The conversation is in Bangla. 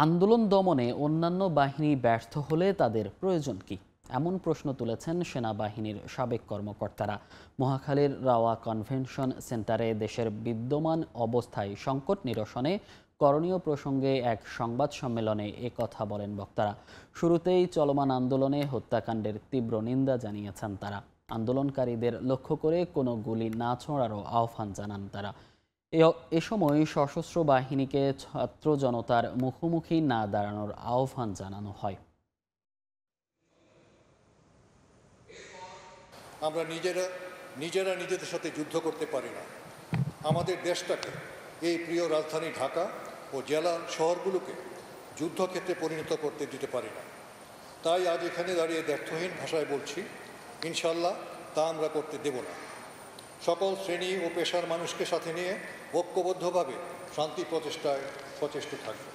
আন্দোলন দমনে অন্যান্য বাহিনী ব্যর্থ হলে তাদের প্রয়োজন কি? এমন প্রশ্ন তুলেছেন সেনাবাহিনীর সাবেক কর্মকর্তারা। মহাখালীর রাওয়া কনভেনশন সেন্টারে দেশের বিদ্যমান অবস্থায় সংকট নিরসনে করণীয় প্রসঙ্গে এক সংবাদ সম্মেলনে কথা বলেন বক্তারা। শুরুতেই চলমান আন্দোলনে হত্যাকাণ্ডের তীব্র নিন্দা জানিয়েছেন তারা। আন্দোলনকারীদের লক্ষ্য করে কোনো গুলি না ছোঁড়ারও আহ্বান জানান তারা। এ সময় সশস্ত্র বাহিনীকে ছাত্র জনতার মুখোমুখি না দাঁড়ানোর আহ্বান জানানো হয়। আমরা নিজেরা নিজেদের সাথে যুদ্ধ করতে পারি না। আমাদের দেশটাকে, এই প্রিয় রাজধানী ঢাকা ও জেলা শহরগুলোকে যুদ্ধক্ষেত্রে পরিণত করতে দিতে পারি না। তাই আজ এখানে দাঁড়িয়ে ব্যর্থহীন ভাষায় বলছি, ইনশাল্লাহ তা আমরা করতে দেব না। সকল শ্রেণী ও পেশার মানুষকে সাথে নিয়ে ঐক্যবদ্ধভাবে শান্তি প্রচেষ্টায় সচেষ্ট থাকবে।